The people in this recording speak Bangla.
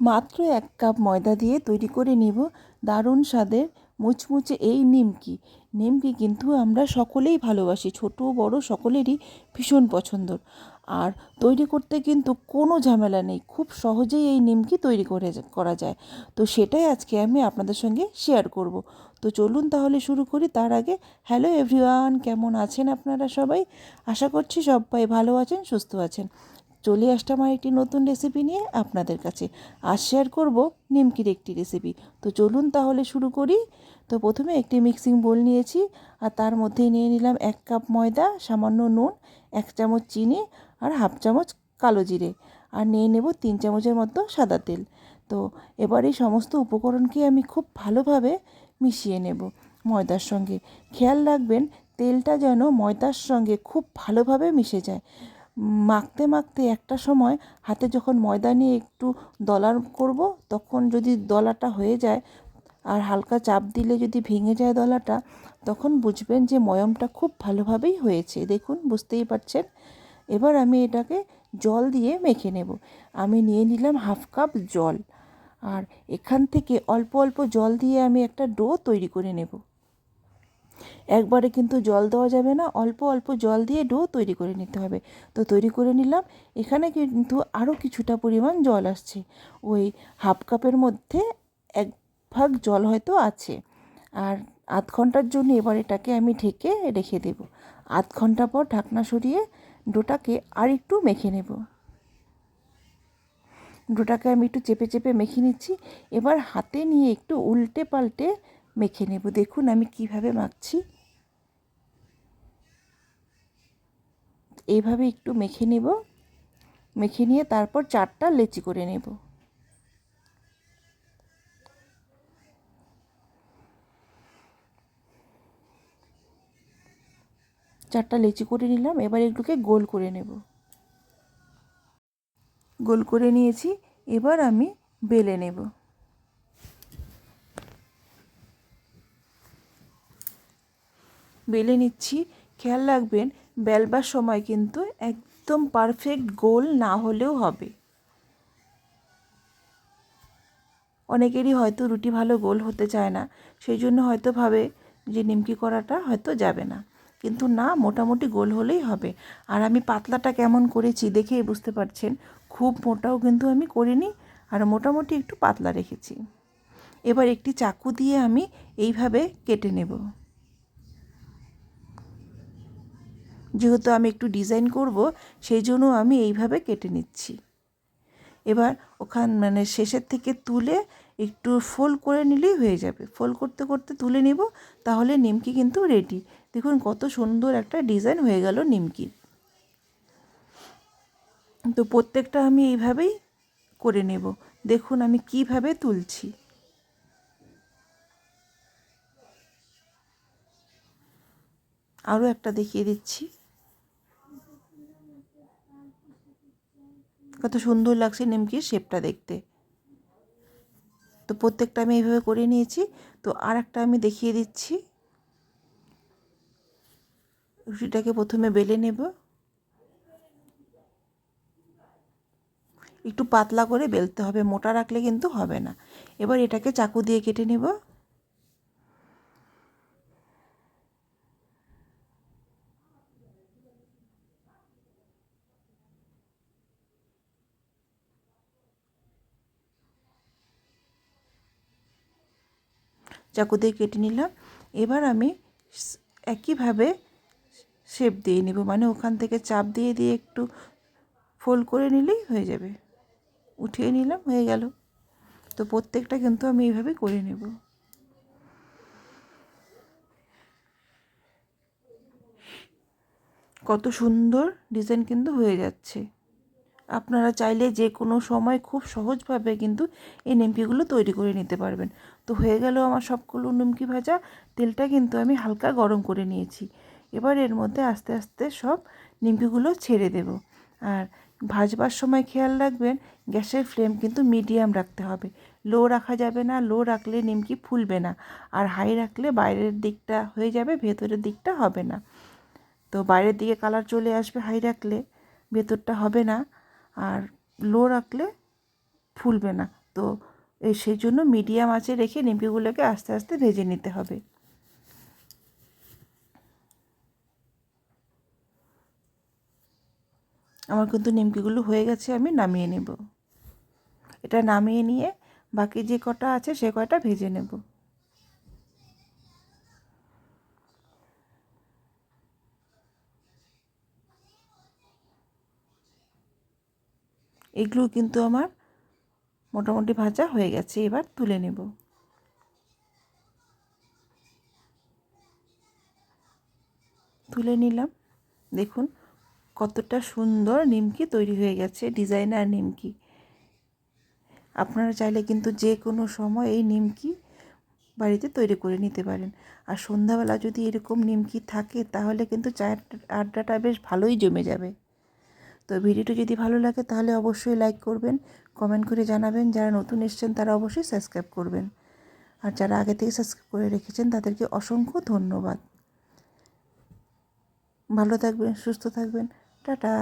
মাত্র 1 কাপ ময়দা দিয়ে তৈরি করে নিব দারুণ স্বাদের মুচমুচে এই নিমকি। নিমকি কিন্তু আমরা সকলেই ভালোবাসি, ছোট বড় সকলেরই ভীষণ পছন্দর। আর তৈরি করতে কিন্তু কোনো ঝামেলা নেই, খুব সহজেই এই নিমকি তৈরি করা যায়। তো সেটাই আজকে আমি আপনাদের সঙ্গে শেয়ার করব। তো চলুন তাহলে শুরু করি। তার আগে হ্যালো এভরিওয়ান, কেমন আছেন আপনারা সবাই? আশা করছি সবাই ভালো আছেন, সুস্থ আছেন। চলে আসলাম আমার একটি নতুন রেসিপি নিয়ে আপনাদের কাছে। আজ শেয়ার করব নিমকির একটি রেসিপি। তো চলুন তাহলে শুরু করি। তো প্রথমে একটি মিক্সিং বোল নিয়েছি, আর তার মধ্যে নিয়ে নিলাম 1 কাপ ময়দা, সামান্য নুন, 1 চামচ চিনি আর হাফ চামচ কালো জিরে, আর নিয়ে নেব 3 চামচের মতো সাদা তেল। তো এবার এই সমস্ত উপকরণকে আমি খুব ভালোভাবে মিশিয়ে নেব ময়দার সঙ্গে। খেয়াল রাখবেন তেলটা যেন ময়দার সঙ্গে খুব ভালোভাবে মিশে যায়। মাখতে মাখতে একটা সময় হাতে যখন ময়দা নিয়ে একটু দলা করব, তখন যদি দলাটা হয়ে যায় আর হালকা চাপ দিলে যদি ভেঙে যায় দলাটা, তখন বুঝবেন যে ময়মটা খুব ভালোভাবেই হয়েছে। দেখুন, বুঝতেই পারছেন। এবার আমি এটাকে জল দিয়ে মেখে নেব। আমি নিয়ে নিলাম হাফ কাপ জল, আর এখান থেকে অল্প অল্প জল দিয়ে আমি একটা ডো তৈরি করে নেব। একবারে কিন্তু জল দেওয়া যাবে না, অল্প অল্প জল দিয়ে ডো তৈরি করে নিতে হবে। তো তৈরি করে নিলাম। এখানে কিন্তু আরও কিছুটা পরিমাণ জল আসছে, ওই হাফ কাপের মধ্যে 1 ভাগ জল হয়তো আছে। আর আধ ঘন্টার জন্য এবার এটাকে আমি ঢেকে রেখে দেব। আধ ঘন্টা পর ঢাকনা সরিয়ে ডোটাকে আর একটু মেখে নেব। ডোটাকে আমি একটু চেপে চেপে মেখে নিচ্ছি। এবার হাতে নিয়ে একটু উল্টে পাল্টে মেখে নেব। দেখুন আমি কিভাবে মাখছি। এইভাবে একটু মেখে নেব। মেখে নিয়ে তারপর 4টা লেচি করে নেব। চারটা লেচি করে নিলাম। এবার এগুলোকে গোল করে নেব। গোল করে নিয়েছি। এবার আমি বেলে নেব। বেলে নিচ্ছি। খেয়াল রাখবেন বেলবার সময় কিন্তু একদম পারফেক্ট গোল না হলেও হবে। অনেকেরই হয়তো রুটি ভালো গোল হতে চায় না, সেই জন্য হয়তো ভাবে যে নিমকি করাটা হয়তো যাবে না, কিন্তু না, মোটামুটি গোল হলেই হবে। আর আমি পাতলাটা কেমন করেছি দেখেই বুঝতে পারছেন। খুব মোটাও কিন্তু আমি করিনি, আর মোটামুটি একটু পাতলা রেখেছি। এবার একটি চাকু দিয়ে আমি এইভাবে কেটে নেব। যেহেতু আমি একটু ডিজাইন করব, সেই জন্য আমি এইভাবে কেটে নিচ্ছি। এবার শেষের থেকে তুলে একটু ফোল্ড করে নিলেই হয়ে যাবে। ফোল্ড করতে করতে তুলে নিব, তাহলে নিমকি কিন্তু রেডি। দেখুন কত সুন্দর একটা ডিজাইন হয়ে গেল নিমকির। তো প্রত্যেকটা আমি এইভাবেই করে নেব। দেখুন আমি কিভাবে তুলছি। আরও একটা দেখিয়ে দিচ্ছি। কত সুন্দর লাগছে নিমকির শেপটা দেখতে। তো প্রত্যেকটা আমি এইভাবে করে নিয়েছি। তো আর একটা আমি দেখিয়ে দিচ্ছি। রুটিটাকে প্রথমে বেলে নেব। একটু পাতলা করে বেলতে হবে, মোটা রাখলে কিন্তু হবে না। এবার এটাকে চাকু দিয়ে কেটে নেব। চাকু দিয়ে কেটে নিলাম। এবার আমি একইভাবে শেপ দিয়ে নেব, মানে ওখান থেকে চাপ দিয়ে দিয়ে একটু ফোল্ড করে নিলেই হয়ে যাবে। উঠিয়ে নিলাম, হয়ে গেল। তো প্রত্যেকটা কিন্তু আমি এইভাবে করে নেব। কত সুন্দর ডিজাইন কিন্তু হয়ে যাচ্ছে। আপনারা চাইলে যে কোনো সময় খুব সহজভাবে কিন্তু এই নিমকিগুলো তৈরি করে নিতে পারবেন। তো হয়ে গেল আমার সবগুলো নিমকি ভাজা। তেলটা কিন্তু আমি হালকা গরম করে নিয়েছি। এবার এর মধ্যে আস্তে আস্তে সব নিমকিগুলো ছেড়ে দেব। আর ভাজবার সময় খেয়াল রাখবেন গ্যাসের ফ্লেম কিন্তু মিডিয়াম রাখতে হবে, লো রাখা যাবে না। লো রাখলে নিমকি ফুলবে না, আর হাই রাখলে বাইরের দিকটা হয়ে যাবে, ভেতরের দিকটা হবে না। তো বাইরের দিকে কালার চলে আসবে হাই রাখলে, ভেতরটা হবে না। আর লো রাখলে ফুলবে না। তো তো সেই জন্য মিডিয়াম আঁচে রেখে নিমকিগুলোকে আস্তে আস্তে ভেজে নিতে হবে। আমার কিন্তু নিমকিগুলো হয়ে গেছে, আমি নামিয়ে নেব। এটা নামিয়ে নিয়ে বাকি যে কটা আছে সে কয়টা ভেজে নেব। এগুলো কিন্তু আমার মোটামুটি ভাজা হয়ে গেছে, এবার তুলে নেব। তুলে নিলাম। দেখুন কতটা সুন্দর নিমকি তৈরি হয়ে গেছে, ডিজাইনার নিমকি। আপনারা চাইলে কিন্তু যে কোনো সময় এই নিমকি বাড়িতে তৈরি করে নিতে পারেন। আর সন্ধ্যাবেলা যদি এরকম নিমকি থাকে তাহলে কিন্তু চায়ের আড্ডাটা বেশ ভালোই জমে যাবে। তো ভিডিওটি যদি ভালো লাগে তাহলে অবশ্যই লাইক করবেন, কমেন্ট করে জানাবেন। যারা নতুন এসেছেন তারা অবশ্যই সাবস্ক্রাইব করবেন, আর যারা আগে থেকে সাবস্ক্রাইব করে রেখেছেন তাদেরকে অসংখ্য ধন্যবাদ। ভালো থাকবেন, সুস্থ থাকবেন। টাটা।